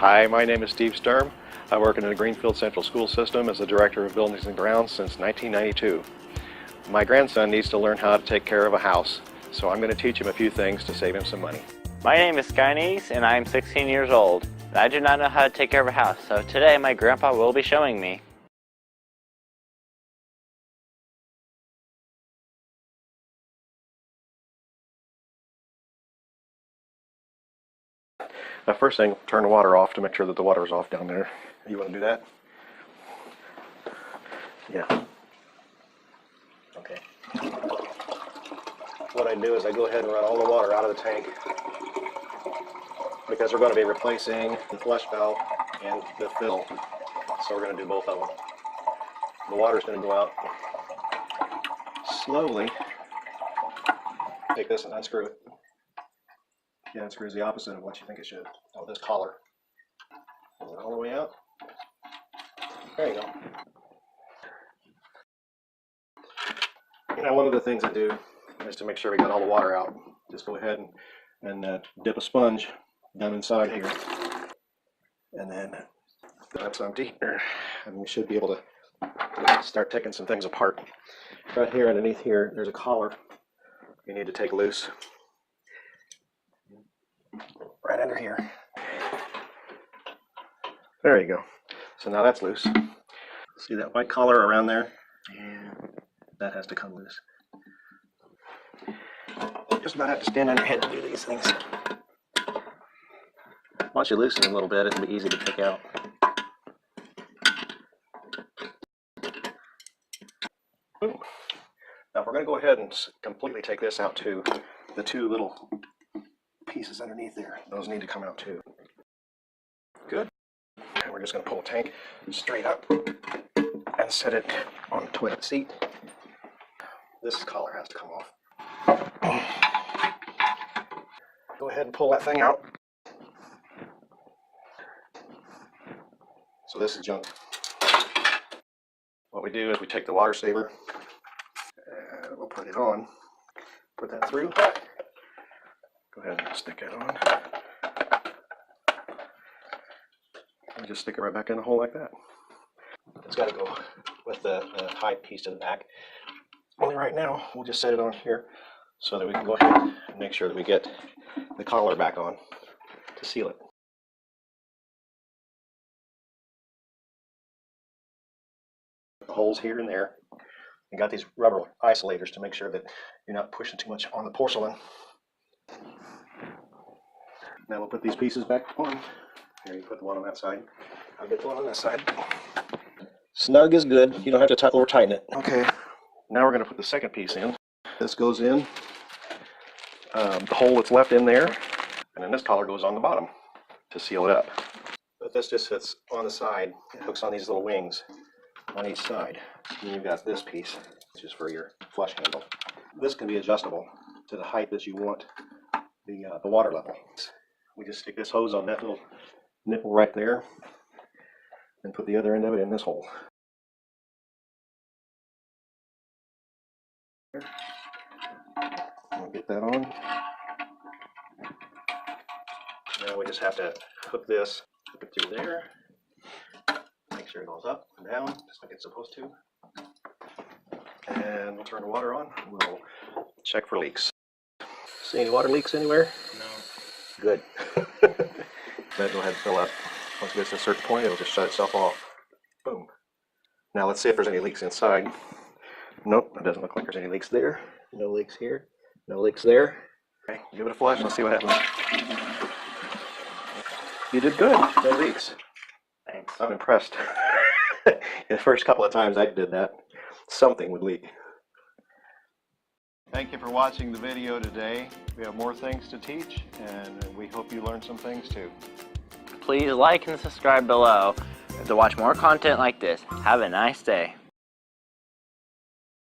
Hi, my name is Steve Sturm. I work in the Greenfield Central School System as the Director of Buildings and Grounds since 1992. My grandson needs to learn how to take care of a house, so I'm going to teach him a few things to save him some money. My name is Skynese and I am 16 years old. And I do not know how to take care of a house, so today my grandpa will be showing me. First thing, turn the water off to make sure that the water is off down there. You want to do that? Yeah. Okay. What I do is I go ahead and run all the water out of the tank because we're going to be replacing the flush valve and the fill. So we're going to do both of them. The water's going to go out slowly. Take this and unscrew it. Yeah, it screws the opposite of what you think it should. Oh, this collar. Pull it all the way out. There you go. Now, one of the things I do is to make sure we got all the water out. Just go ahead and dip a sponge down inside here. And then that's empty. And we should be able to start taking some things apart. Right here underneath here, there's a collar you need to take loose. Right under here. There you go. So now that's loose. See that white collar around there? Yeah. That has to come loose. Just about have to stand on your head to do these things. Once you loosen it a little bit, it'll be easy to pick out. Boom. Now we're going to go ahead and completely take this out too. The two little pieces underneath there, those need to come out too. Good. And we're just going to pull the tank straight up and set it on the toilet seat. This collar has to come off. Go ahead and pull that thing out. So this is junk. What we do is we take the water saver and we'll put it on. Put that through. Go ahead and stick it on. And just stick it right back in the hole like that. It's got to go with the high piece to the back. Only right now, we'll just set it on here so that we can go ahead and make sure that we get the collar back on to seal it. The holes here and there. You got these rubber isolators to make sure that you're not pushing too much on the porcelain. Now we'll put these pieces back on. Here, you put the one on that side. I'll get the one on this side. Snug is good. You don't have to tuck or tighten it. Okay. Now we're going to put the second piece in. This goes in the hole that's left in there, and then this collar goes on the bottom to seal it up. But this just sits on the side. It hooks on these little wings on each side. And you've got this piece, which is for your flush handle. This can be adjustable to the height that you want the water level. We just stick this hose on that little nipple right there and put the other end of it in this hole. We'll get that on. Now we just have to hook this, hook it through there. Make sure it goes up and down just like it's supposed to. And we'll turn the water on. We'll check for leaks. See any water leaks anywhere? No. Good. Then go ahead and fill up. Once it gets to a certain point, it'll just shut itself off. Boom. Now let's see if there's any leaks inside. Nope, it doesn't look like there's any leaks there. No leaks here. No leaks there. Okay, give it a flush. Let's see what happens. You did good. No leaks. Thanks. I'm impressed. The first couple of times I did that, something would leak. Thank you for watching the video today. We have more things to teach, and we hope you learned some things too. Please like and subscribe below to watch more content like this. Have a nice day.